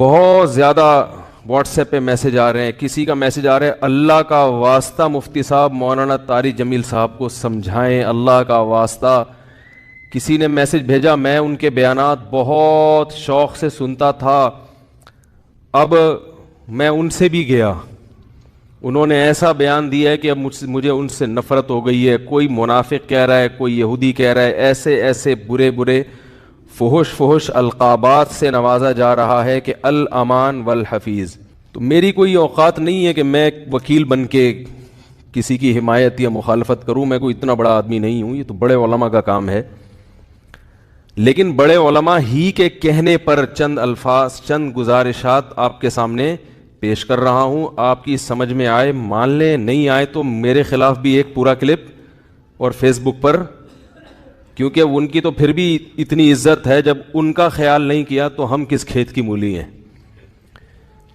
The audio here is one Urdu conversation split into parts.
بہت زیادہ واٹس ایپ پہ میسج آ رہے ہیں. کسی کا میسج آ رہا ہے اللہ کا واسطہ مفتی صاحب مولانا طارق جمیل صاحب کو سمجھائیں, اللہ کا واسطہ. کسی نے میسج بھیجا, میں ان کے بیانات بہت شوق سے سنتا تھا, اب میں ان سے بھی گیا, انہوں نے ایسا بیان دیا ہے کہ اب مجھے ان سے نفرت ہو گئی ہے. کوئی منافق کہہ رہا ہے, کوئی یہودی کہہ رہا ہے, ایسے ایسے برے برے فحش القابات سے نوازا جا رہا ہے کہ الامان والحفیظ. تو میری کوئی اوقات نہیں ہے کہ میں ایک وکیل بن کے کسی کی حمایت یا مخالفت کروں. میں کوئی اتنا بڑا آدمی نہیں ہوں, یہ تو بڑے علماء کا کام ہے. لیکن بڑے علماء ہی کے کہنے پر چند الفاظ, چند گزارشات آپ کے سامنے پیش کر رہا ہوں. آپ کی سمجھ میں آئے مان لیں, نہیں آئے تو میرے خلاف بھی ایک پورا کلپ اور فیس بک پر, کیونکہ ان کی تو پھر بھی اتنی عزت ہے, جب ان کا خیال نہیں کیا تو ہم کس کھیت کی مولی ہیں.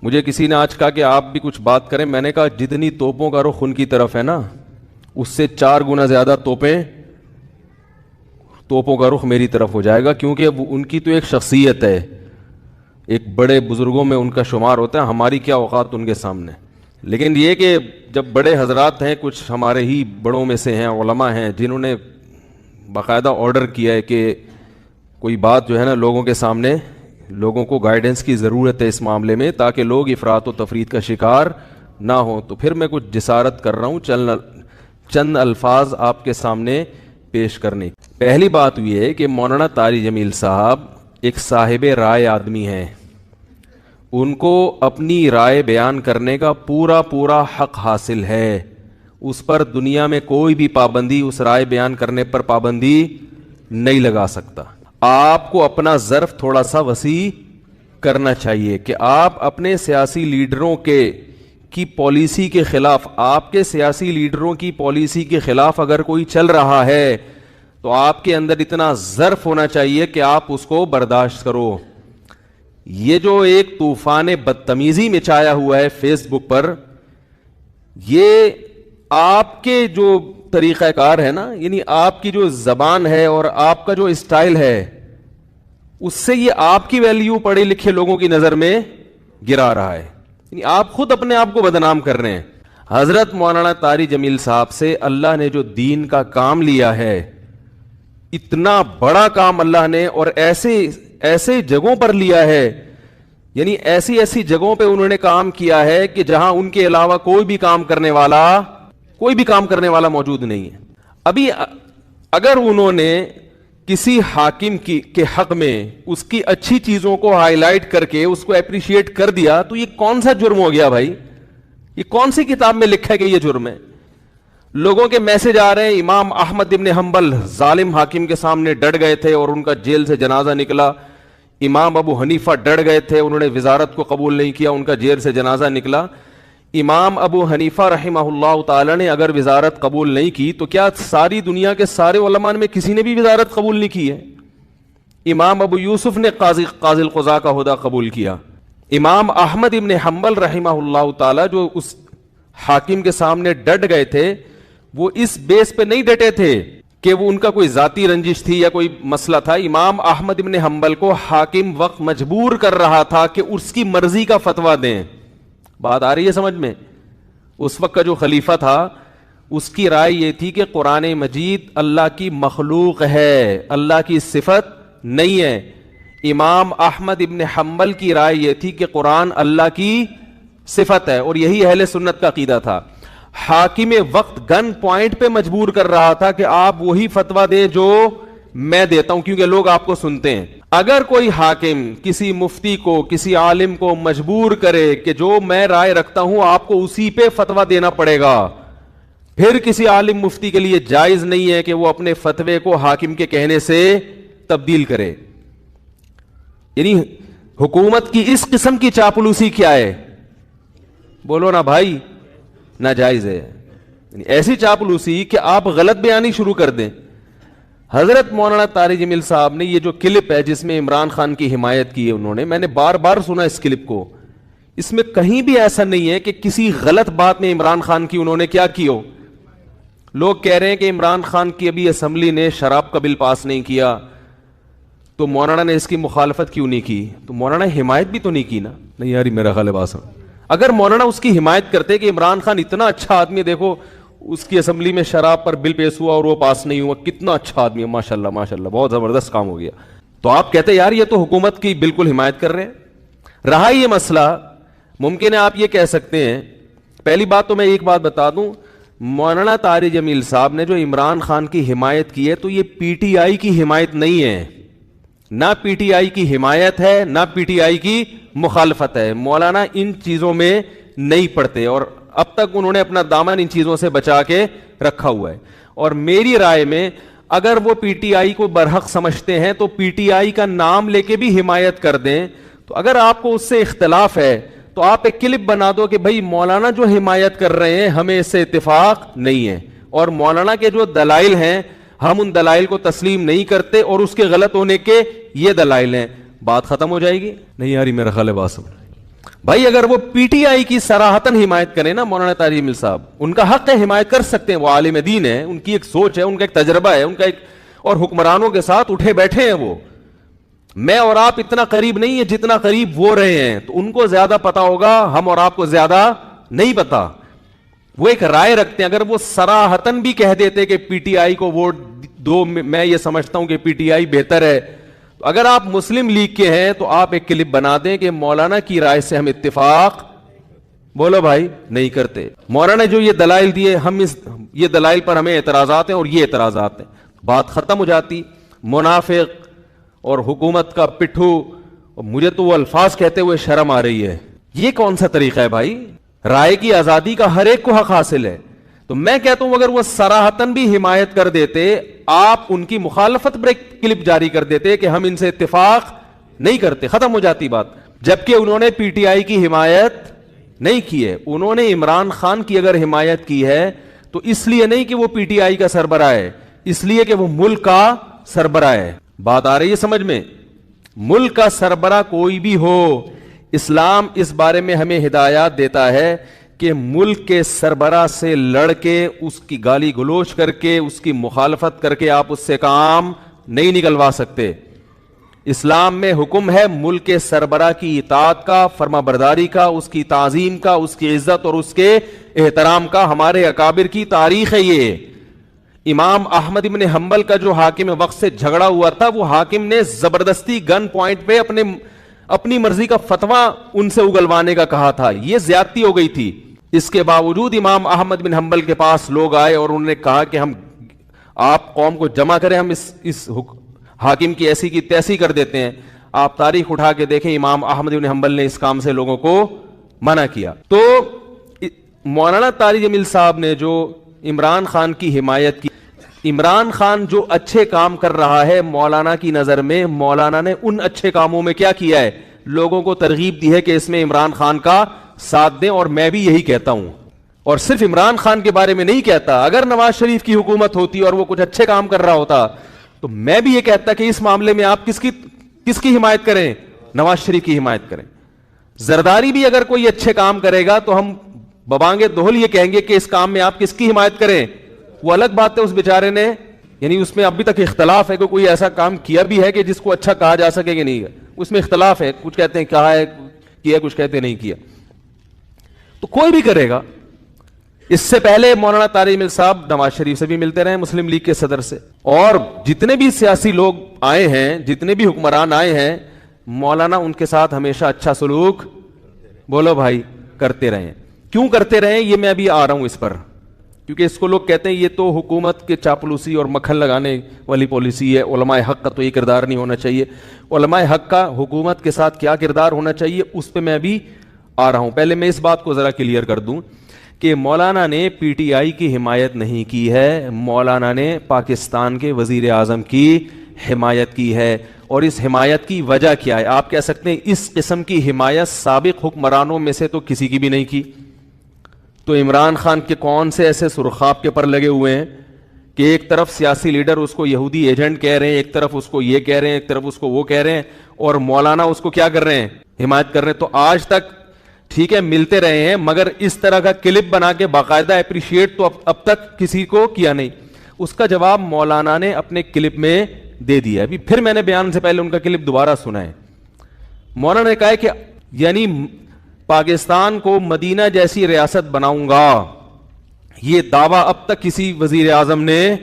مجھے کسی نے آج کہا کہ آپ بھی کچھ بات کریں. میں نے کہا جتنی توپوں کا رخ ان کی طرف ہے نا, اس سے 4 گنا زیادہ توپوں کا رخ میری طرف ہو جائے گا, کیونکہ ان کی تو ایک شخصیت ہے, ایک بڑے بزرگوں میں ان کا شمار ہوتا ہے. ہماری کیا اوقات ان کے سامنے. لیکن یہ کہ جب بڑے حضرات ہیں, کچھ ہمارے ہی بڑوں میں سے ہیں, علماء ہیں, جنہوں نے باقاعدہ آرڈر کیا ہے کہ کوئی بات جو ہے نا لوگوں کے سامنے, لوگوں کو گائیڈنس کی ضرورت ہے اس معاملے میں, تاکہ لوگ افراط و تفریط کا شکار نہ ہوں, تو پھر میں کچھ جسارت کر رہا ہوں چند الفاظ آپ کے سامنے پیش کرنے. پہلی بات یہ ہے کہ مولانا طارق جمیل صاحب ایک صاحب رائے آدمی ہیں, ان کو اپنی رائے بیان کرنے کا پورا حق حاصل ہے. اس پر دنیا میں کوئی بھی پابندی, اس رائے بیان کرنے پر پابندی نہیں لگا سکتا. آپ کو اپنا ظرف تھوڑا سا وسیع کرنا چاہیے کہ آپ اپنے سیاسی لیڈروں کی پالیسی کے خلاف, آپ کے سیاسی لیڈروں کی پالیسی کے خلاف اگر کوئی چل رہا ہے تو آپ کے اندر اتنا ظرف ہونا چاہیے کہ آپ اس کو برداشت کرو. یہ جو ایک طوفان بدتمیزی مچایا ہوا ہے فیس بک پر, یہ آپ کے جو طریقہ کار ہے نا, یعنی آپ کی جو زبان ہے اور آپ کا جو اسٹائل ہے, اس سے یہ آپ کی ویلیو پڑھے لکھے لوگوں کی نظر میں گرا رہا ہے. یعنی آپ خود اپنے آپ کو بدنام کر رہے ہیں. حضرت مولانا طارق جمیل صاحب سے اللہ نے جو دین کا کام لیا ہے, اتنا بڑا کام اللہ نے, اور ایسے جگہوں پر لیا ہے, یعنی ایسی جگہوں پہ انہوں نے کام کیا ہے کہ جہاں ان کے علاوہ کوئی بھی کام کرنے والا موجود نہیں ہے. ابھی اگر انہوں نے کسی حاکم کے حق میں اس کی اچھی چیزوں کو ہائی لائٹ کر کے اس کو اپریشیٹ کر دیا, تو یہ کون سا جرم ہو گیا بھائی؟ یہ کون سی کتاب میں لکھا ہے کہ یہ جرم ہے؟ لوگوں کے میسج آ رہے ہیں, امام احمد ابن حنبل ظالم حاکم کے سامنے ڈٹ گئے تھے اور ان کا جیل سے جنازہ نکلا. امام ابو حنیفہ ڈٹ گئے تھے, انہوں نے وزارت کو قبول نہیں کیا, ان کا جیل سے جنازہ نکلا. امام ابو حنیفہ رحمہ اللہ تعالی نے اگر وزارت قبول نہیں کی تو کیا ساری دنیا کے سارے علماء میں کسی نے بھی وزارت قبول نہیں کی ہے؟ امام ابو یوسف نے قاضی القضاء کا عہدہ قبول کیا. امام احمد ابن حنبل رحمہ اللہ تعالی جو اس حاکم کے سامنے ڈٹ گئے تھے, وہ اس بیس پہ نہیں ڈٹے تھے کہ وہ ان کا کوئی ذاتی رنجش تھی یا کوئی مسئلہ تھا. امام احمد ابن حنبل کو حاکم وقت مجبور کر رہا تھا کہ اس کی مرضی کا فتویٰ دیں. بات آ رہی ہے سمجھ میں؟ اس وقت کا جو خلیفہ تھا اس کی رائے یہ تھی کہ قرآن مجید اللہ کی مخلوق ہے, اللہ کی صفت نہیں ہے. امام احمد ابن حنبل کی رائے یہ تھی کہ قرآن اللہ کی صفت ہے, اور یہی اہل سنت کا عقیدہ تھا. حاکم وقت گن پوائنٹ پہ مجبور کر رہا تھا کہ آپ وہی فتویٰ دیں جو میں دیتا ہوں, کیونکہ لوگ آپ کو سنتے ہیں. اگر کوئی حاکم کسی مفتی کو, کسی عالم کو مجبور کرے کہ جو میں رائے رکھتا ہوں آپ کو اسی پہ فتویٰ دینا پڑے گا, پھر کسی عالم مفتی کے لیے جائز نہیں ہے کہ وہ اپنے فتوے کو حاکم کے کہنے سے تبدیل کرے. یعنی حکومت کی اس قسم کی چاپلوسی کیا ہے؟ بولو نا بھائی, ناجائز ہے. یعنی ایسی چاپلوسی کہ آپ غلط بیانی شروع کر دیں. حضرت مولانا طارق جمیل صاحب نے یہ جو کلپ ہے جس میں عمران خان کی حمایت کی ہے انہوں نے, میں نے بار بار سنا اس کلپ کو, اس میں کہیں بھی ایسا نہیں ہے کہ کسی غلط بات میں عمران خان کی انہوں نے کیا کی ہو. لوگ کہہ رہے ہیں کہ عمران خان کی ابھی اسمبلی نے شراب کا بل پاس نہیں کیا, تو مولانا نے اس کی مخالفت کیوں نہیں کی؟ تو مولانا حمایت بھی تو نہیں کی نا. نہیں یار میرا خیال ہے بات. اگر مولانا اس کی حمایت کرتے کہ عمران خان اتنا اچھا آدمی, دیکھو اس کی اسمبلی میں شراب پر بل پیش ہوا اور وہ پاس نہیں ہوا, کتنا اچھا آدمی ہے, ماشاءاللہ ماشاءاللہ, بہت زبردست کام ہو گیا, تو آپ کہتے یار یہ تو حکومت کی بالکل حمایت کر رہے ہیں. رہا یہ مسئلہ, ممکن ہے آپ یہ کہہ سکتے ہیں, پہلی بات تو میں ایک بات بتا دوں, مولانا طارق جمیل صاحب نے جو عمران خان کی حمایت کی ہے تو یہ پی ٹی آئی کی حمایت نہیں ہے, نہ پی ٹی آئی کی حمایت ہے نہ پی ٹی آئی کی مخالفت ہے. مولانا ان چیزوں میں نہیں پڑتے اور اب تک انہوں نے اپنا دامن ان چیزوں سے بچا کے رکھا ہوا ہے. اور میری رائے میں اگر وہ پی ٹی آئی کو برحق سمجھتے ہیں تو پی ٹی آئی کا نام لے کے بھی حمایت کر دیں. تو اگر آپ کو اس سے اختلاف ہے تو آپ ایک کلپ بنا دو کہ بھائی مولانا جو حمایت کر رہے ہیں ہمیں اس سے اتفاق نہیں ہے, اور مولانا کے جو دلائل ہیں ہم ان دلائل کو تسلیم نہیں کرتے اور اس کے غلط ہونے کے یہ دلائل ہیں, بات ختم ہو جائے گی. نہیں یار میرا خیال ہے بات سمجھ بھائی. اگر وہ پی ٹی آئی کی صراحتاً حمایت کریں نا مولانا طارق جمیل صاحب, ان کا حق ہے, حمایت کر سکتے ہیں, وہ عالم دین ہے, ان کی ایک سوچ ہے, ان کا ایک تجربہ ہے, ان کا ایک, اور حکمرانوں کے ساتھ اٹھے بیٹھے ہیں وہ. میں اور آپ اتنا قریب نہیں ہے جتنا قریب وہ رہے ہیں, تو ان کو زیادہ پتا ہوگا, ہم اور آپ کو زیادہ نہیں پتا. وہ ایک رائے رکھتے ہیں, اگر وہ صراحتاً بھی کہہ دیتے کہ پی ٹی آئی کو ووٹ دو, میں یہ سمجھتا ہوں کہ پی ٹی آئی بہتر ہے, تو اگر آپ مسلم لیگ کے ہیں تو آپ ایک کلپ بنا دیں کہ مولانا کی رائے سے ہم اتفاق, بولو بھائی, نہیں کرتے. مولانا جو یہ دلائل دیے, ہم یہ دلائل پر ہمیں اعتراضات ہیں اور یہ اعتراضات ہیں, بات ختم ہو جاتی. منافق اور حکومت کا پٹھو, مجھے تو وہ الفاظ کہتے ہوئے شرم آ رہی ہے. یہ کون سا طریقہ ہے بھائی؟ رائے کی آزادی کا ہر ایک کو حق حاصل ہے. تو میں کہتا ہوں اگر وہ صراحتاً بھی حمایت کر دیتے, آپ ان کی مخالفت پر ایک کلپ جاری کر دیتے کہ ہم ان سے اتفاق نہیں کرتے, ختم ہو جاتی بات. جبکہ انہوں نے پی ٹی آئی کی حمایت نہیں کی ہے, انہوں نے عمران خان کی اگر حمایت کی ہے تو اس لیے نہیں کہ وہ پی ٹی آئی کا سربراہ ہے, اس لیے کہ وہ ملک کا سربراہ ہے. بات آ رہی ہے سمجھ میں؟ ملک کا سربراہ کوئی بھی ہو, اسلام اس بارے میں ہمیں ہدایات دیتا ہے کہ ملک کے سربراہ سے لڑ کے, اس کی گالی گلوچ کر کے, اس کی مخالفت کر کے آپ اس سے کام نہیں نکلوا سکتے. اسلام میں حکم ہے ملک کے سربراہ کی اطاعت کا, فرما برداری کا, اس کی تعظیم کا, اس کی عزت اور اس کے احترام کا. ہمارے اکابر کی تاریخ ہے یہ. امام احمد بن حنبل کا جو حاکم وقت سے جھگڑا ہوا تھا, وہ حاکم نے زبردستی گن پوائنٹ پہ اپنی مرضی کا فتویٰ ان سے اگلوانے کا کہا تھا, یہ زیادتی ہو گئی تھی. اس کے باوجود امام احمد بن حنبل کے پاس لوگ آئے اور انہوں نے کہا کہ ہم, آپ قوم کو جمع کریں, ہم اس حاکم کی ایسی کی تیسی کر دیتے ہیں. آپ تاریخ اٹھا کے دیکھیں, امام احمد بن حنبل نے اس کام سے لوگوں کو منع کیا. تو مولانا طارق جمیل صاحب نے جو عمران خان کی حمایت کی, عمران خان جو اچھے کام کر رہا ہے مولانا کی نظر میں, مولانا نے ان اچھے کاموں میں کیا کیا ہے, لوگوں کو ترغیب دی ہے کہ اس میں عمران خان کا ساتھ دیں. اور میں بھی یہی کہتا ہوں, اور صرف عمران خان کے بارے میں نہیں کہتا, اگر نواز شریف کی حکومت ہوتی اور وہ کچھ اچھے کام کر رہا ہوتا تو میں بھی یہ کہتا کہ اس معاملے میں آپ کس کی حمایت کریں, نواز شریف کی حمایت کریں. زرداری بھی اگر کوئی اچھے کام کرے گا تو ہم ببانگے دوہل یہ کہیں گے کہ اس کام میں آپ کس کی حمایت کریں. وہ الگ بات ہے, اس بیچارے نے, یعنی اس میں ابھی تک اختلاف ہے کہ کوئی ایسا کام کیا بھی ہے کہ جس کو اچھا کہا جا سکے کہ نہیں, اس میں اختلاف ہے, کچھ کہتے ہیں کہا ہے کیا, کچھ کہتے ہیں نہیں کیا. تو کوئی بھی کرے گا. اس سے پہلے مولانا طارق جمیل صاحب نواز شریف سے بھی ملتے رہے, مسلم لیگ کے صدر سے, اور جتنے بھی سیاسی لوگ آئے ہیں, جتنے بھی حکمران آئے ہیں, مولانا ان کے ساتھ ہمیشہ اچھا سلوک, بولو بھائی, کرتے رہے. کیوں کرتے رہے یہ میں ابھی آ رہا ہوں اس پر, کیونکہ اس کو لوگ کہتے ہیں یہ تو حکومت کے چاپلوسی اور مکھن لگانے والی پالیسی ہے, علماء حق کا تو یہ کردار نہیں ہونا چاہیے. علماء حق کا حکومت کے ساتھ کیا کردار ہونا چاہیے اس پہ میں ابھی آ رہا ہوں. پہلے میں اس بات کو ذرا کلیئر کر دوں کہ مولانا نے پی ٹی آئی کی حمایت نہیں کی ہے, مولانا نے پاکستان کے وزیر اعظم کی حمایت کی ہے. اور اس حمایت کی وجہ کیا ہے؟ آپ کہہ سکتے ہیں اس قسم کی حمایت سابق حکمرانوں میں سے تو کسی کی بھی نہیں کی. تو عمران خان کے کون سے ایسے سرخاب کے پر لگے ہوئے ہیں کہ ایک طرف سیاسی لیڈر اس کو یہودی ایجنٹ کہہ رہے ہیں, ایک طرف اس کو یہ کہہ رہے ہیں, ایک طرف اس کو وہ کہہ رہے ہیں, اور مولانا اس کو کیا کر رہے ہیں, حمایت کر رہے ہیں. تو آج تک ٹھیک ہے ملتے رہے ہیں, مگر اس طرح کا کلپ بنا کے باقاعدہ اپریشیٹ تو اب تک کسی کو کیا نہیں. اس کا جواب مولانا نے اپنے کلپ میں دے دیا. ابھی پھر میں نے بیان سے پہلے ان کا کلپ دوبارہ سنا ہے. مولانا نے کہا ہے کہ یعنی پاکستان کو مدینہ جیسی ریاست بناؤں گا, یہ دعویٰ اب تک کسی وزیر اعظم نے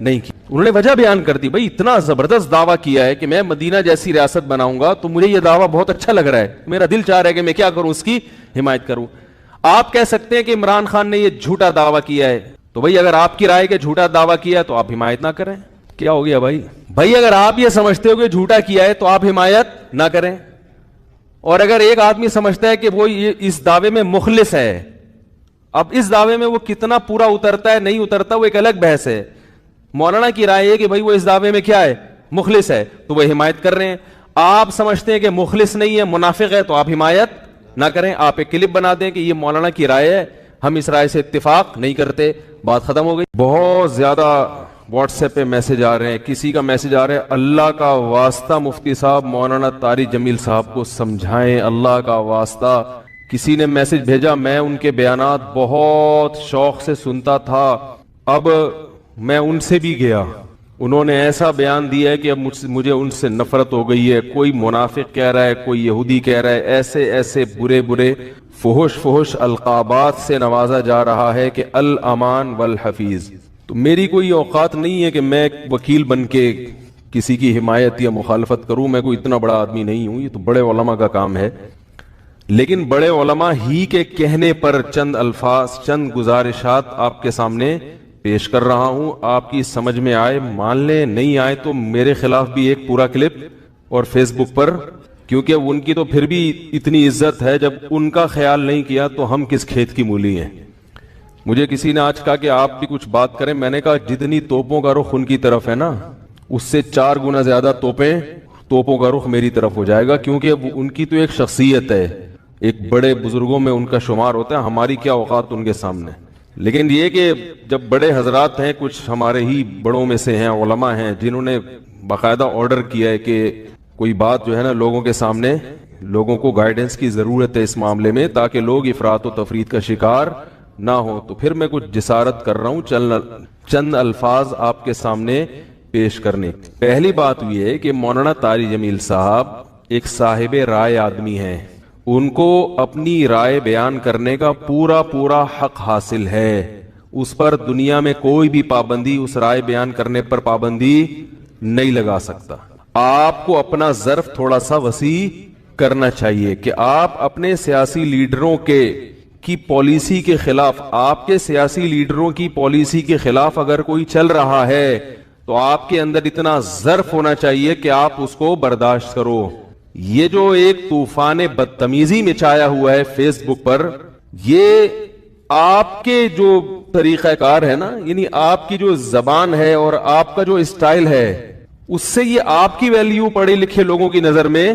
نہیں کیا. انہوں نے وجہ بیان کر دی, بھائی اتنا زبردست دعویٰ کیا ہے کہ میں مدینہ جیسی ریاست بناؤں گا, تو مجھے یہ دعویٰ بہت اچھا لگ رہا ہے, میرا دل چاہ رہا ہے کہ میں کیا کروں, اس کی حمایت کروں. آپ کہہ سکتے ہیں کہ عمران خان نے یہ جھوٹا دعویٰ کیا ہے, تو بھائی اگر آپ کی رائے کے جھوٹا دعویٰ کیا ہے تو آپ حمایت نہ کریں. کیا ہو گیا بھائی اگر آپ یہ سمجھتے ہو کہ جھوٹا کیا ہے تو آپ حمایت نہ کریں. اور اگر ایک آدمی سمجھتا ہے کہ وہ اس دعوے میں مخلص ہے, اب اس دعوے میں وہ کتنا پورا اترتا ہے نہیں اترتا وہ ایک الگ بحث ہے. مولانا کی رائے ہے کہ بھائی وہ اس دعوے میں کیا ہے, مخلص ہے, تو وہ حمایت کر رہے ہیں. آپ سمجھتے ہیں کہ مخلص نہیں ہے, منافق ہے, تو آپ حمایت نہ کریں. آپ ایک کلپ بنا دیں کہ یہ مولانا کی رائے ہے, ہم اس رائے سے اتفاق نہیں کرتے, بات ختم ہو گئی. بہت زیادہ واٹس ایپ پہ میسج آ رہے ہیں, کسی کا میسج آ رہا ہے, اللہ کا واسطہ مفتی صاحب مولانا طاری جمیل صاحب کو سمجھائیں, اللہ کا واسطہ. کسی نے میسج بھیجا, میں ان کے بیانات بہت شوق سے سنتا تھا, اب میں ان سے بھی گیا, انہوں نے ایسا بیان دیا ہے کہ اب مجھے ان سے نفرت ہو گئی ہے. کوئی منافق کہہ رہا ہے, کوئی یہودی کہہ رہا ہے, ایسے ایسے برے برے فحش القابات سے نوازا جا رہا ہے کہ الامان والحفیظ. تو میری کوئی اوقات نہیں ہے کہ میں وکیل بن کے کسی کی حمایت یا مخالفت کروں, میں کوئی اتنا بڑا آدمی نہیں ہوں, یہ تو بڑے علماء کا کام ہے. لیکن بڑے علماء ہی کے کہنے پر چند الفاظ, چند گزارشات آپ کے سامنے پیش کر رہا ہوں. آپ کی سمجھ میں آئے مان لیں, نہیں آئے تو میرے خلاف بھی ایک پورا کلپ اور فیس بک پر, کیونکہ ان کی تو پھر بھی اتنی عزت ہے, جب ان کا خیال نہیں کیا تو ہم کس کھیت کی مولی ہیں. مجھے کسی نے آج کہا کہ آپ بھی کچھ بات کریں, میں نے کہا جتنی توپوں کا رخ ان کی طرف ہے نا, اس سے 4 گنا زیادہ توپوں کا رخ میری طرف ہو جائے گا, کیونکہ ان کی تو ایک شخصیت ہے, ایک بڑے بزرگوں میں ان کا شمار ہوتا ہے, ہماری کیا اوقات ان کے سامنے. لیکن یہ کہ جب بڑے حضرات ہیں, کچھ ہمارے ہی بڑوں میں سے ہیں, علماء ہیں, جنہوں نے باقاعدہ آرڈر کیا ہے کہ کوئی بات جو ہے نا لوگوں کے سامنے, لوگوں کو گائیڈنس کی ضرورت ہے اس معاملے میں, تاکہ لوگ افراط و تفرید کا شکار نہ ہو, تو پھر میں کچھ جسارت کر رہا ہوں چند الفاظ آپ کے سامنے پیش کرنے. پہلی بات یہ ہے کہ مولانا طاری جمیل صاحب ایک صاحب رائے آدمی ہیں, ان کو اپنی رائے بیان کرنے کا پورا حق حاصل ہے, اس پر دنیا میں کوئی بھی پابندی, اس رائے بیان کرنے پر پابندی نہیں لگا سکتا. آپ کو اپنا ظرف تھوڑا سا وسیع کرنا چاہیے کہ آپ اپنے سیاسی لیڈروں کی پالیسی کے خلاف, آپ کے سیاسی لیڈروں کی پالیسی کے خلاف اگر کوئی چل رہا ہے تو آپ کے اندر اتنا ظرف ہونا چاہیے کہ آپ اس کو برداشت کرو. یہ جو ایک طوفان بدتمیزی مچایا ہوا ہے فیس بک پر, یہ آپ کے جو طریقہ کار ہے نا, یعنی آپ کی جو زبان ہے اور آپ کا جو اسٹائل ہے, اس سے یہ آپ کی ویلیو پڑھے لکھے لوگوں کی نظر میں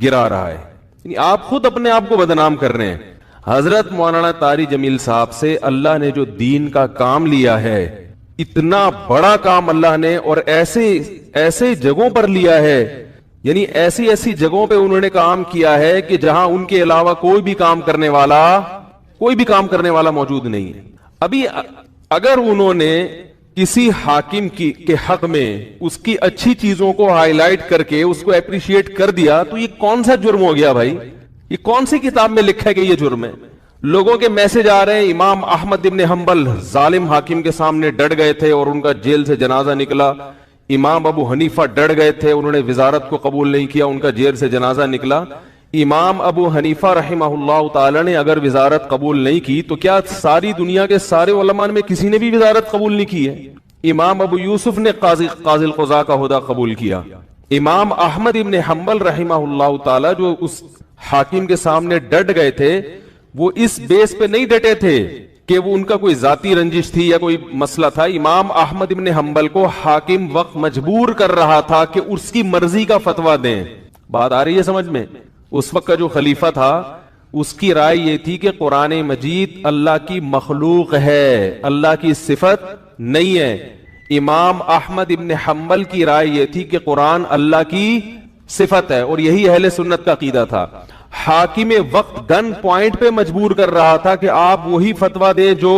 گرا رہا ہے, یعنی آپ خود اپنے آپ کو بدنام کر رہے ہیں. حضرت مولانا طاری جمیل صاحب سے اللہ نے جو دین کا کام لیا ہے, اتنا بڑا کام اللہ نے, اور ایسے جگہوں پر لیا ہے, یعنی ایسی جگہوں پہ انہوں نے کام کیا ہے کہ جہاں ان کے علاوہ کوئی بھی کام کرنے والا موجود نہیں ہے. ابھی اگر انہوں نے کسی حاکم کے حق میں اس کی اچھی چیزوں کو ہائی لائٹ کر کے اس کو اپریشیٹ کر دیا, تو یہ کون سا جرم ہو گیا بھائی؟ یہ کون سی کتاب میں لکھا ہے کہ یہ جرم ہے؟ لوگوں کے میسج آ رہے ہیں, امام احمد ابن حنبل ظالم حاکم کے سامنے ڈٹ گئے تھے اور ان کا جیل سے جنازہ نکلا. امام ابو حنیفہ ڈٹ گئے تھے, انہوں نے وزارت کو قبول نہیں کیا, ان کا جیل سے جنازہ نکلا. امام ابو حنیفہ رحمہ اللہ تعالی نے اگر وزارت قبول نہیں کی تو کیا ساری دنیا کے سارے علماء میں کسی نے بھی وزارت قبول نہیں کی ہے؟ امام ابو یوسف نے قاضی القضاء کا عہدہ قبول کیا. امام احمد ابن حنبل رحمہ اللہ تعالی جو اس حاکم کے سامنے ڈٹ گئے تھے, وہ اس بیس پہ نہیں ڈٹے تھے کہ وہ ان کا کوئی ذاتی رنجش تھی یا کوئی مسئلہ تھا. امام احمد ابن حنبل کو حاکم وقت مجبور کر رہا تھا کہ اس کی مرضی کا فتویٰ دیں. بات آ رہی ہے سمجھ میں؟ اس وقت کا جو خلیفہ تھا اس کی رائے یہ تھی کہ قرآن مجید اللہ کی مخلوق ہے, اللہ کی صفت نہیں ہے. امام احمد ابن حنبل کی رائے یہ تھی کہ قرآن اللہ کی صفت ہے, اور یہی اہل سنت کا عقیدہ تھا. حاکم وقت گن پوائنٹ پہ مجبور کر رہا تھا کہ آپ وہی فتویٰ دیں جو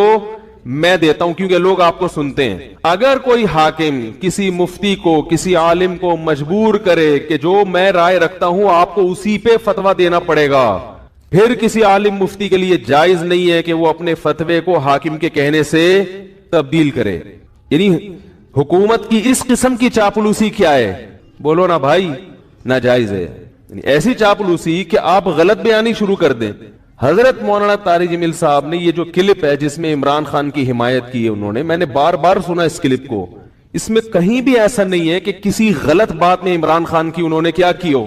میں دیتا ہوں کیونکہ لوگ آپ کو سنتے ہیں. اگر کوئی حاکم کسی مفتی کو کسی عالم کو مجبور کرے کہ جو میں رائے رکھتا ہوں آپ کو اسی پہ فتویٰ دینا پڑے گا, پھر کسی عالم مفتی کے لیے جائز نہیں ہے کہ وہ اپنے فتوے کو حاکم کے کہنے سے تبدیل کرے. یعنی حکومت کی اس قسم کی چاپلوسی کیا ہے؟ بولو نا بھائی, ناجائز ہے. یعنی ایسی چاپلوسی کہ آپ غلط بیانی شروع کر دیں. حضرت مولانا طارق جمیل صاحب نے یہ جو کلپ ہے جس میں عمران خان کی حمایت کی ہے انہوں نے, میں نے بار بار سنا اس کلپ کو, اس میں کہیں بھی ایسا نہیں ہے کہ کسی غلط بات میں عمران خان کی انہوں نے کیا کی ہو.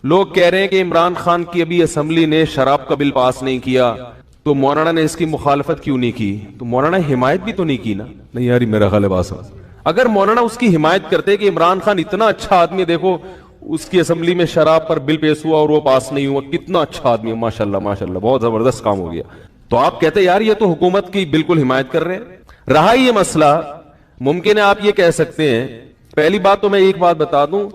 لوگ کہہ رہے ہیں کہ عمران خان کی ابھی اسمبلی نے شراب کا بل پاس نہیں کیا تو مولانا نے اس کی مخالفت کیوں نہیں کی؟ تو مولانا حمایت بھی تو نہیں کی نا. نہیں یار میرا خیال ہے بات, اگر مولانا اس کی حمایت کرتے کہ عمران خان اتنا اچھا آدمی, دیکھو اس کی اسمبلی میں شراب پر بل پیش ہوا اور وہ پاس نہیں ہوا, کتنا اچھا آدمی ہے, ماشاءاللہ ماشاءاللہ بہت زبردست کام ہو گیا, تو آپ کہتے یار یہ تو حکومت کی بالکل حمایت کر رہے ہیں. رہا یہ مسئلہ, ممکن ہے آپ یہ کہہ سکتے ہیں, پہلی بات تو میں ایک بات بتا دوں,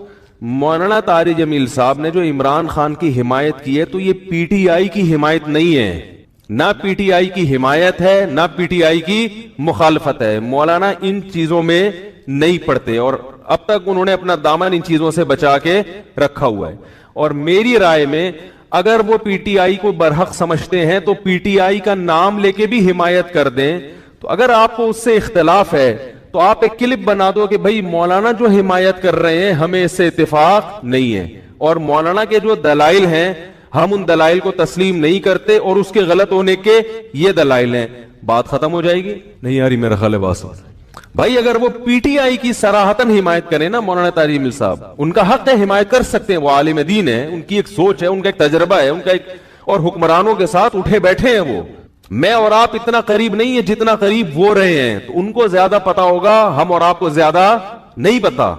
مولانا طارق جمیل صاحب نے جو عمران خان کی حمایت کی ہے تو یہ پی ٹی آئی کی حمایت نہیں ہے, نہ پی ٹی آئی کی حمایت ہے نہ پی ٹی آئی کی مخالفت ہے. مولانا ان چیزوں میں نہیں پڑتے اور اب تک انہوں نے اپنا دامن ان چیزوں سے بچا کے رکھا ہوا ہے. اور میری رائے میں اگر وہ پی ٹی آئی کو برحق سمجھتے ہیں تو پی ٹی آئی کا نام لے کے بھی حمایت کر دیں. تو اگر آپ کو اس سے اختلاف ہے تو آپ ایک کلپ بنا دو کہ بھئی مولانا جو حمایت کر رہے ہیں ہمیں اس سے اتفاق نہیں ہے, اور مولانا کے جو دلائل ہیں ہم ان دلائل کو تسلیم نہیں کرتے اور اس کے غلط ہونے کے یہ دلائل ہیں. بات ختم ہو جائے گی. نہیں یاری میرا خیال ہے بات بھائی, اگر وہ پی ٹی آئی کی صراحتاً حمایت کریں نا مولانا طارق جمیل صاحب, ان کا حق ہے حمایت کر سکتے ہیں, وہ عالم دین ہے, ان کی ایک سوچ ہے, ان کا ایک تجربہ ہے, ان کا ایک, اور حکمرانوں کے ساتھ اٹھے بیٹھے ہیں وہ. میں اور آپ اتنا قریب نہیں ہے جتنا قریب وہ رہے ہیں, تو ان کو زیادہ پتا ہوگا, ہم اور آپ کو زیادہ نہیں پتا.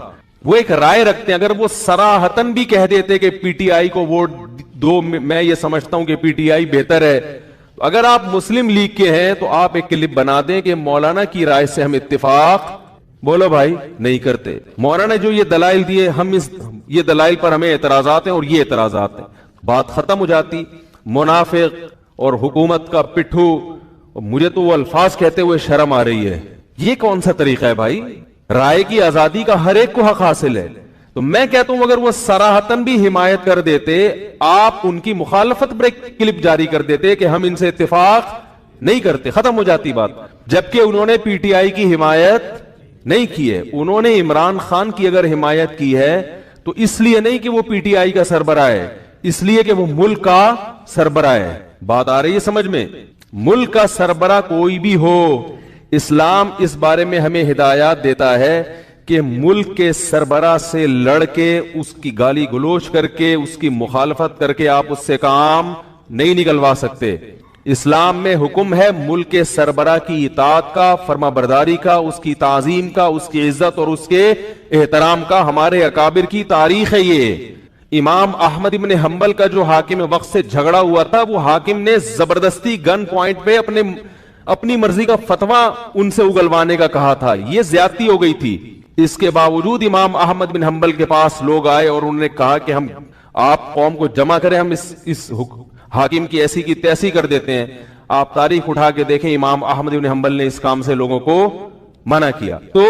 وہ ایک رائے رکھتے ہیں, اگر وہ صراحتاً بھی کہہ دیتے کہ پی ٹی آئی کو ووٹ دو, میں یہ سمجھتا ہوں کہ پی ٹی آئی بہتر ہے, اگر آپ مسلم لیگ کے ہیں تو آپ ایک کلپ بنا دیں کہ مولانا کی رائے سے ہم اتفاق, بولو بھائی, نہیں کرتے. مولانا نے جو یہ دلائل دیے, ہم یہ دلائل پر ہمیں اعتراضات ہیں اور یہ اعتراضات ہیں, بات ختم ہو جاتی. منافق اور حکومت کا پٹھو, مجھے تو وہ الفاظ کہتے ہوئے شرم آ رہی ہے. یہ کون سا طریقہ ہے بھائی؟ رائے کی آزادی کا ہر ایک کو حق حاصل ہے. تو میں کہتا ہوں اگر وہ صراحتاً بھی حمایت کر دیتے, آپ ان کی مخالفت پر ایک کلپ جاری کر دیتے کہ ہم ان سے اتفاق نہیں کرتے, ختم ہو جاتی بات. جبکہ انہوں نے پی ٹی آئی کی حمایت نہیں کی ہے, انہوں نے عمران خان کی اگر حمایت کی ہے تو اس لیے نہیں کہ وہ پی ٹی آئی کا سربراہ ہے, اس لیے کہ وہ ملک کا سربراہ ہے. بات آ رہی ہے سمجھ میں؟ ملک کا سربراہ کوئی بھی ہو, اسلام اس بارے میں ہمیں ہدایات دیتا ہے کہ ملک کے سربراہ سے لڑ کے, اس کی گالی گلوچ کر کے, اس کی مخالفت کر کے آپ اس سے کام نہیں نکلوا سکتے. اسلام میں حکم ہے ملک کے سربراہ کی اطاعت کا, فرما برداری کا, اس کی تعظیم کا, اس کی عزت اور اس کے احترام کا. ہمارے اکابر کی تاریخ ہے یہ. امام احمد ابن حنبل کا جو حاکم وقت سے جھگڑا ہوا تھا, وہ حاکم نے زبردستی گن پوائنٹ پہ اپنی مرضی کا فتویٰ ان سے اگلوانے کا کہا تھا. یہ زیادتی ہو گئی تھی. اس کے باوجود امام احمد بن حنبل کے پاس لوگ آئے اور انہوں نے کہا کہ ہم, آپ قوم کو جمع کریں, ہم اس حاکم کی ایسی کی تیسی کر دیتے ہیں. آپ تاریخ اٹھا کے دیکھیں, امام احمد بن حنبل نے اس کام سے لوگوں کو منع کیا. تو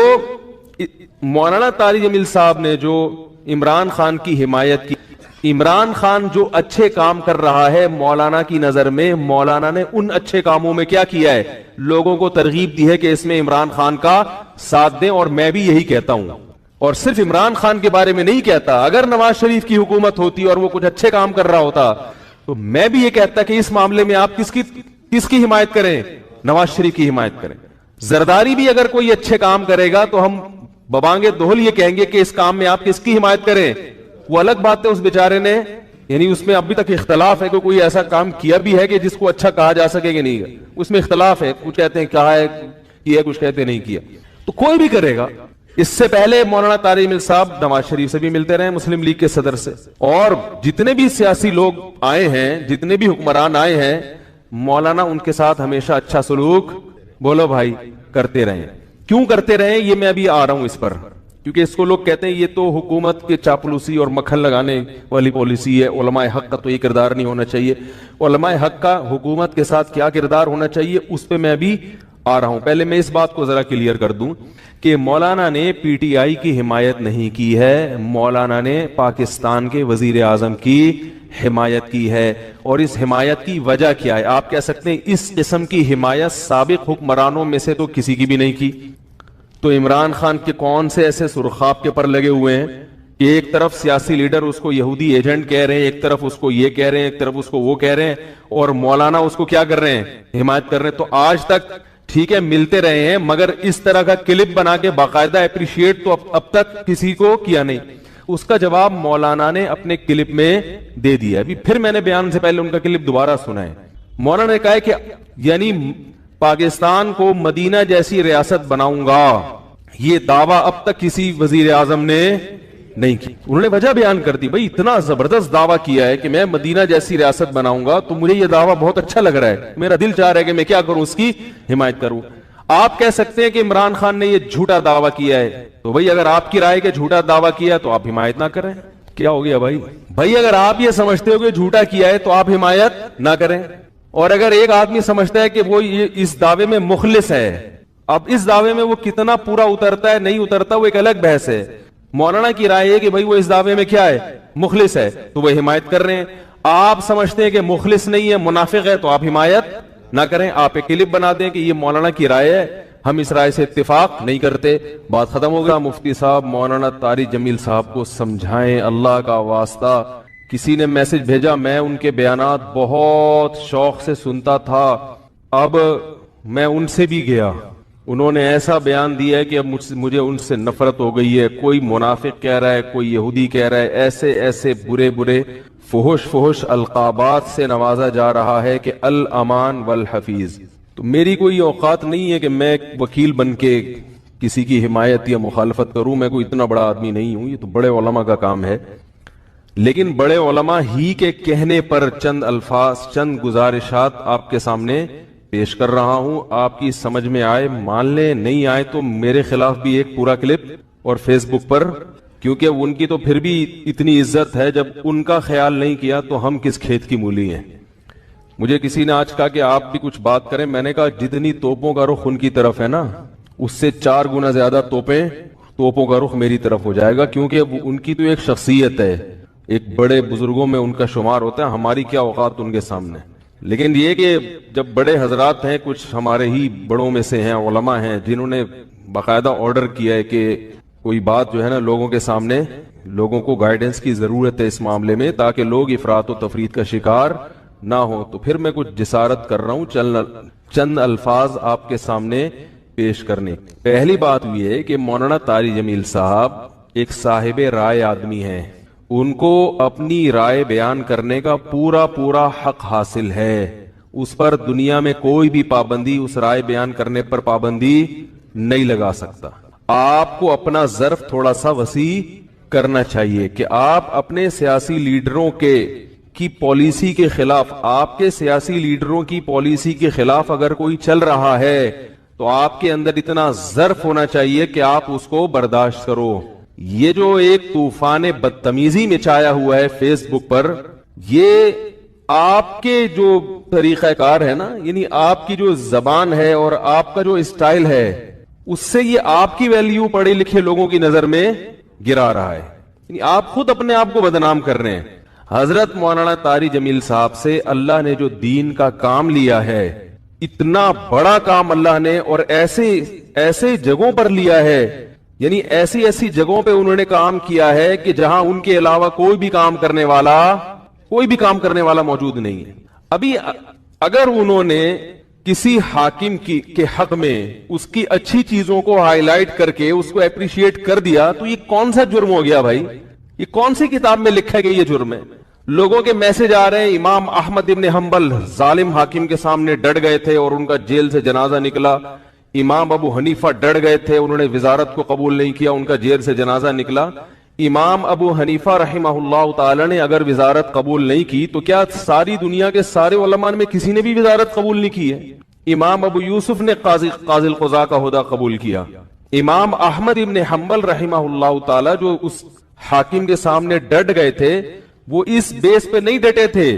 مولانا طارق جمیل صاحب نے جو عمران خان کی حمایت کی, عمران خان جو اچھے کام کر رہا ہے مولانا کی نظر میں, مولانا نے ان اچھے کاموں میں کیا کیا ہے, لوگوں کو ترغیب دی ہے کہ اس میں عمران خان کا ساتھ دیں. اور میں بھی یہی کہتا ہوں, اور صرف عمران خان کے بارے میں نہیں کہتا, اگر نواز شریف کی حکومت ہوتی اور وہ کچھ اچھے کام کر رہا ہوتا تو میں بھی یہ کہتا کہ اس معاملے میں آپ کس کی حمایت کریں, نواز شریف کی حمایت کریں. زرداری بھی اگر کوئی اچھے کام کرے گا تو ہم ببانگے دہل یہ کہیں گے کہ اس کام میں آپ کس کی حمایت کریں. وہ الگ بات ہے, اس بیچارے نے, یعنی اس میں ابھی تک اختلاف ہے کہ کوئی ایسا کام کیا بھی ہے کہ جس کو اچھا کہا جا سکے کہ نہیں, اس میں اختلاف ہے. کچھ کہتے ہیں کہا ہے کیا, کچھ کہتے ہیں نہیں کیا. تو کوئی بھی کرے گا. اس سے پہلے مولانا طارق جمیل صاحب نواز شریف سے بھی ملتے رہے, مسلم لیگ کے صدر سے, اور جتنے بھی سیاسی لوگ آئے ہیں, جتنے بھی حکمران آئے ہیں, مولانا ان کے ساتھ ہمیشہ اچھا سلوک, بولو بھائی, کرتے رہے. کیوں کرتے رہے یہ میں ابھی آ رہا ہوں اس پر, کیونکہ اس کو لوگ کہتے ہیں یہ تو حکومت کے چاپلوسی اور مکھن لگانے والی پالیسی ہے. علماء حق کا تو یہ کردار نہیں ہونا چاہیے. علماء حق کا حکومت کے ساتھ کیا کردار ہونا چاہیے اس پہ میں ابھی آ رہا ہوں. پہلے میں اس بات کو ذرا کلیئر کر دوں کہ مولانا نے پی ٹی آئی کی حمایت نہیں کی ہے, مولانا نے پاکستان کے وزیر اعظم کی حمایت کی ہے. اور اس حمایت کی وجہ کیا ہے؟ آپ کہہ سکتے ہیں اس قسم کی حمایت سابق حکمرانوں میں سے تو کسی کی بھی نہیں کی. تو عمران خان کے کون سے ایسے سرخاب کے پر لگے ہوئے ہیں کہ ایک طرف سیاسی لیڈر اس کو یہودی ایجنٹ کہہ رہے ہیں, ایک طرف اس کو یہ کہہ رہے ہیں, ایک طرف اس کو وہ کہہ رہے ہیں, اور مولانا اس کو کیا کر رہے ہیں؟ حمایت کر رہے ہیں. تو آج تک ٹھیک ہے ملتے رہے ہیں, مگر اس طرح کا کلپ بنا کے باقاعدہ اپریشیٹ تو اب تک کسی کو کیا نہیں. اس کا جواب مولانا نے اپنے کلپ میں دے دیا. ابھی پھر میں نے بیان سے پہلے ان کا کلپ دوبارہ سنا ہے. مولانا نے کہا ہے کہ یعنی پاکستان کو مدینہ جیسی ریاست بناؤں گا, یہ دعویٰ اب تک کسی وزیر اعظم نے نہیں کی. انہوں نے وجہ بیان کر دی, بھائی اتنا زبردست دعویٰ کیا ہے کہ میں مدینہ جیسی ریاست بناؤں گا, تو مجھے یہ دعویٰ بہت اچھا لگ رہا ہے, میرا دل چاہ رہا ہے کہ میں کیا کروں, اس کی حمایت کروں. آپ کہہ سکتے ہیں کہ عمران خان نے یہ جھوٹا دعویٰ کیا ہے, تو بھائی اگر آپ کی رائے کہ جھوٹا دعویٰ کیا تو آپ حمایت نہ کریں. کیا ہو گیا بھائی اگر آپ یہ سمجھتے ہو کہ جھوٹا کیا ہے تو آپ حمایت نہ کریں. اور اگر ایک آدمی سمجھتا ہے کہ وہ اس دعوے میں مخلص ہے, اب اس دعوے میں وہ کتنا پورا اترتا ہے نہیں اترتا وہ ایک الگ بحث ہے. مولانا کی رائے ہے کہ بھائی وہ اس دعوے میں کیا ہے, مخلص ہے, تو وہ حمایت کر رہے ہیں. آپ سمجھتے ہیں کہ مخلص نہیں ہے, منافق ہے, تو آپ حمایت نہ کریں. آپ ایک کلپ بنا دیں کہ یہ مولانا کی رائے ہے, ہم اس رائے سے اتفاق نہیں کرتے, بات ختم ہو گیا. مفتی صاحب مولانا طارق جمیل صاحب کو سمجھائیں, اللہ کا واسطہ. کسی نے میسج بھیجا, میں ان کے بیانات بہت شوق سے سنتا تھا, اب میں ان سے بھی گیا, انہوں نے ایسا بیان دیا ہے کہ اب مجھے ان سے نفرت ہو گئی ہے. کوئی منافق کہہ رہا ہے, کوئی یہودی کہہ رہا ہے, ایسے ایسے برے برے فحش القابات سے نوازا جا رہا ہے کہ الامان والحفیظ. تو میری کوئی اوقات نہیں ہے کہ میں وکیل بن کے کسی کی حمایت یا مخالفت کروں, میں کوئی اتنا بڑا آدمی نہیں ہوں, یہ تو بڑے علماء کا کام ہے. لیکن بڑے علماء ہی کے کہنے پر چند الفاظ, چند گزارشات آپ کے سامنے پیش کر رہا ہوں. آپ کی سمجھ میں آئے مان لیں, نہیں آئے تو میرے خلاف بھی ایک پورا کلپ اور فیس بک پر, کیونکہ ان کی تو پھر بھی اتنی عزت ہے, جب ان کا خیال نہیں کیا تو ہم کس کھیت کی مولی ہیں. مجھے کسی نے آج کہا کہ آپ بھی کچھ بات کریں, میں نے کہا جتنی توپوں کا رخ ان کی طرف ہے نا, اس سے 4 گنا زیادہ توپوں کا رخ میری طرف ہو جائے گا, کیونکہ ان کی تو ایک شخصیت ہے, ایک بڑے بزرگوں میں ان کا شمار ہوتا ہے, ہماری کیا اوقات ان کے سامنے. لیکن یہ کہ جب بڑے حضرات ہیں, کچھ ہمارے ہی بڑوں میں سے ہیں, علماء ہیں, جنہوں نے باقاعدہ آرڈر کیا ہے کہ کوئی بات جو ہے نا لوگوں کے سامنے, لوگوں کو گائیڈنس کی ضرورت ہے اس معاملے میں تاکہ لوگ افراط و تفریط کا شکار نہ ہو, تو پھر میں کچھ جسارت کر رہا ہوں چند الفاظ آپ کے سامنے پیش کرنے. پہلی بات یہ ہے کہ مولانا طارق جمیل صاحب ایک صاحب رائے آدمی ہیں, ان کو اپنی رائے بیان کرنے کا پورا حق حاصل ہے. اس پر دنیا میں کوئی بھی پابندی, اس رائے بیان کرنے پر پابندی نہیں لگا سکتا. آپ کو اپنا ظرف تھوڑا سا وسیع کرنا چاہیے کہ آپ اپنے سیاسی لیڈروں کی پالیسی کے خلاف, آپ کے سیاسی لیڈروں کی پالیسی کے خلاف اگر کوئی چل رہا ہے تو آپ کے اندر اتنا ظرف ہونا چاہیے کہ آپ اس کو برداشت کرو. یہ جو ایک طوفان بدتمیزی میں چھایا ہوا ہے فیس بک پر, یہ آپ کے جو طریقہ کار ہے نا, یعنی آپ کی جو زبان ہے اور آپ کا جو اسٹائل ہے, اس سے یہ آپ کی ویلیو پڑھے لکھے لوگوں کی نظر میں گرا رہا ہے. یعنی آپ خود اپنے آپ کو بدنام کر رہے ہیں. حضرت مولانا طارق جمیل صاحب سے اللہ نے جو دین کا کام لیا ہے, اتنا بڑا کام اللہ نے, اور ایسے جگہوں پر لیا ہے, یعنی ایسی جگہوں پہ انہوں نے کام کیا ہے کہ جہاں ان کے علاوہ کوئی بھی کام کرنے والا موجود نہیں ہے. ابھی اگر انہوں نے کسی حاکم کے حق میں اس کی اچھی چیزوں کو ہائی لائٹ کر کے اس کو اپریشیٹ کر دیا, تو یہ کون سا جرم ہو گیا بھائی؟ یہ کون سی کتاب میں لکھا ہے کہ یہ جرم ہے؟ لوگوں کے میسج آ رہے ہیں, امام احمد ابن حنبل ظالم حاکم کے سامنے ڈٹ گئے تھے اور ان کا جیل سے جنازہ نکلا. امام ابو حنیفہ ڈٹ گئے تھے, انہوں نے وزارت کو قبول نہیں کیا, ان کا جیل سے جنازہ نکلا. امام ابو حنیفہ رحمہ اللہ تعالی نے اگر وزارت قبول نہیں کی تو کیا ساری دنیا کے سارے علماء میں کسی نے بھی وزارت قبول نہیں کی ہے؟ امام ابو یوسف نے قاضی القضاء کا عہدہ قبول کیا. امام احمد ابن حنبل رحمہ اللہ تعالی جو اس حاکم کے سامنے ڈٹ گئے تھے, وہ اس بیس پہ نہیں ڈٹے تھے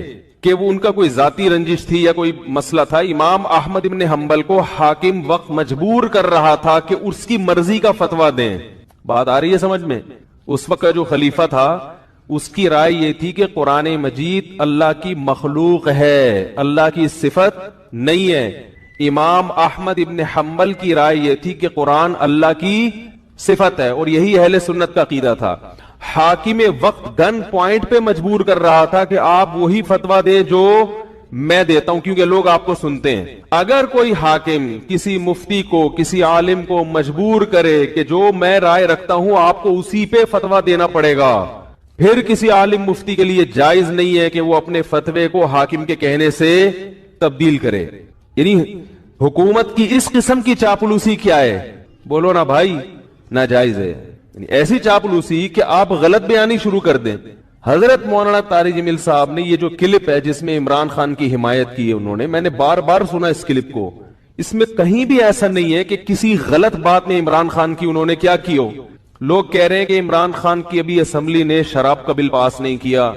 کہ وہ ان کا کوئی ذاتی رنجش تھی یا کوئی مسئلہ تھا. امام احمد ابن حنبل کو حاکم وقت مجبور کر رہا تھا کہ اس کی مرضی کا فتویٰ دیں. بات آ رہی ہے سمجھ میں؟ اس وقت کا جو خلیفہ تھا اس کی رائے یہ تھی کہ قرآن مجید اللہ کی مخلوق ہے, اللہ کی صفت نہیں ہے. امام احمد ابن حنبل کی رائے یہ تھی کہ قرآن اللہ کی صفت ہے, اور یہی اہل سنت کا عقیدہ تھا. حاکم وقت گن پوائنٹ پہ مجبور کر رہا تھا کہ آپ وہی فتویٰ دیں جو میں دیتا ہوں, کیونکہ لوگ آپ کو سنتے ہیں. اگر کوئی حاکم کسی مفتی کو, کسی عالم کو مجبور کرے کہ جو میں رائے رکھتا ہوں آپ کو اسی پہ فتویٰ دینا پڑے گا, پھر کسی عالم مفتی کے لیے جائز نہیں ہے کہ وہ اپنے فتوے کو حاکم کے کہنے سے تبدیل کرے. یعنی حکومت کی اس قسم کی چاپلوسی کیا ہے؟ بولو نا بھائی, ناجائز ہے. یعنی ایسی چاپلوسی کہ آپ غلط بیانی شروع کر دیں. حضرت مولانا طارق جمیل صاحب نے یہ جو کلپ ہے جس میں عمران خان کی حمایت کی ہے انہوں نے, میں نے بار بار سنا اس کلپ کو, اس میں کہیں بھی ایسا نہیں ہے کہ کسی غلط بات میں عمران خان کی انہوں نے کیا کی ہو. لوگ کہہ رہے ہیں کہ عمران خان کی ابھی اسمبلی نے شراب کا بل پاس نہیں کیا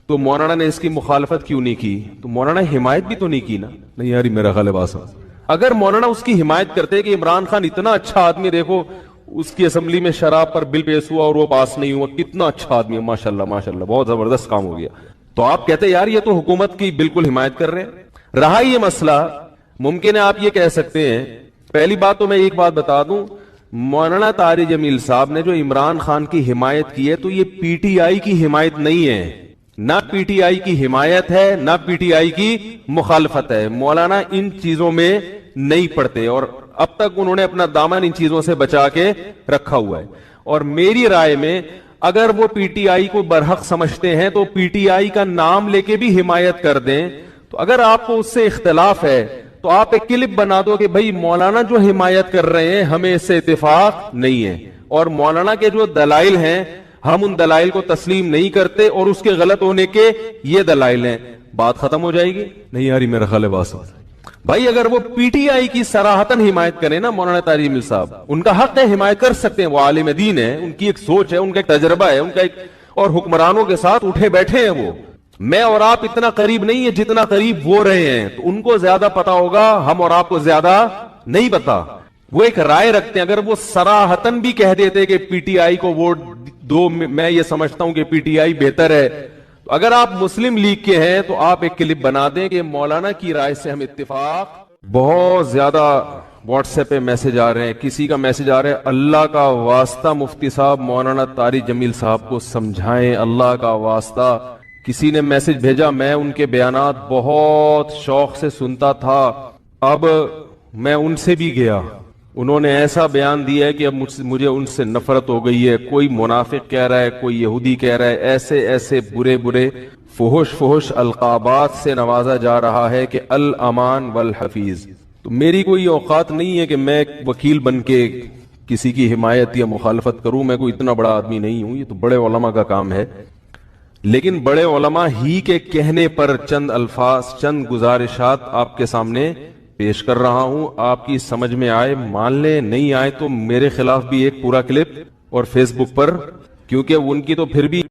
تو مولانا نے اس کی مخالفت کیوں نہیں کی؟ تو مولانا حمایت بھی تو نہیں کی نا. نہیں یاری میرا خیال ہے اگر مولانا اس کی حمایت کرتے کہ عمران خان اتنا اچھا آدمی, دیکھو اس کی اسمبلی میں شراب پر بل پیش ہوا اور وہ پاس نہیں ہوا, کتنا اچھا آدمی ہے, ماشاءاللہ ماشاءاللہ بہت زبردست کام ہو گیا, تو آپ کہتے یار یہ تو حکومت کی بالکل حمایت کر رہے ہیں. رہا یہ مسئلہ, ممکن ہے آپ یہ کہہ سکتے ہیں, پہلی بات تو میں ایک بات بتا دوں, مولانا طارق جمیل صاحب نے جو عمران خان کی حمایت کی ہے تو یہ پی ٹی آئی کی حمایت نہیں ہے, نہ پی ٹی آئی کی حمایت ہے نہ پی ٹی آئی کی مخالفت ہے. مولانا ان چیزوں میں نہیں پڑتے اور اب تک انہوں نے اپنا دامن ان چیزوں سے بچا کے رکھا ہوا ہے. اور میری رائے میں اگر وہ پی ٹی آئی کو برحق سمجھتے ہیں تو پی ٹی آئی کا نام لے کے بھی حمایت کر دیں. تو اگر آپ کو اس سے اختلاف ہے تو آپ ایک کلپ بنا دو کہ بھئی مولانا جو حمایت کر رہے ہیں ہمیں اس سے اتفاق نہیں ہے, اور مولانا کے جو دلائل ہیں ہم ان دلائل کو تسلیم نہیں کرتے اور اس کے غلط ہونے کے یہ دلائل ہیں. بات ختم ہو جائے گی. نہیں یاری میرا خیال ہے بات بھائی, اگر وہ پی ٹی آئی کی صراحتاً حمایت کریں نا مولانا طارق جمیل صاحب, ان کا حق ہے, حمایت کر سکتے ہیں, وہ عالم دین ہے, ان کی ایک سوچ ہے, ان کا ایک تجربہ ہے, ان کا ایک, اور حکمرانوں کے ساتھ اٹھے بیٹھے ہیں وہ. میں اور آپ اتنا قریب نہیں ہے جتنا قریب وہ رہے ہیں, تو ان کو زیادہ پتا ہوگا, ہم اور آپ کو زیادہ نہیں پتا. وہ ایک رائے رکھتے ہیں, اگر وہ صراحتاً بھی کہہ دیتے کہ پی ٹی آئی کو ووٹ دو, میں یہ سمجھتا ہوں کہ پی ٹی آئی بہتر ہے, تو اگر آپ مسلم لیگ کے ہیں تو آپ ایک کلپ بنا دیں کہ مولانا کی رائے سے ہم اتفاق. بہت زیادہ واٹس ایپ پہ میسج آ رہے ہیں, کسی کا میسج آ رہا ہے, اللہ کا واسطہ مفتی صاحب مولانا طارق جمیل صاحب کو سمجھائیں, اللہ کا واسطہ. کسی نے میسج بھیجا, میں ان کے بیانات بہت شوق سے سنتا تھا, اب میں ان سے بھی گیا, انہوں نے ایسا بیان دیا ہے کہ اب مجھے ان سے نفرت ہو گئی ہے. کوئی منافق کہہ رہا ہے, کوئی یہودی کہہ رہا ہے, ایسے ایسے برے برے فحش القابات سے نوازا جا رہا ہے کہ الامان والحفیظ. تو میری کوئی اوقات نہیں ہے کہ میں وکیل بن کے کسی کی حمایت یا مخالفت کروں, میں کوئی اتنا بڑا آدمی نہیں ہوں, یہ تو بڑے علماء کا کام ہے. لیکن بڑے علماء ہی کے کہنے پر چند الفاظ, چند گزارشات آپ کے سامنے پیش کر رہا ہوں. آپ کی سمجھ میں آئے مان لیں, نہیں آئے تو میرے خلاف بھی ایک پورا کلپ اور فیس بک پر, کیونکہ ان کی تو پھر بھی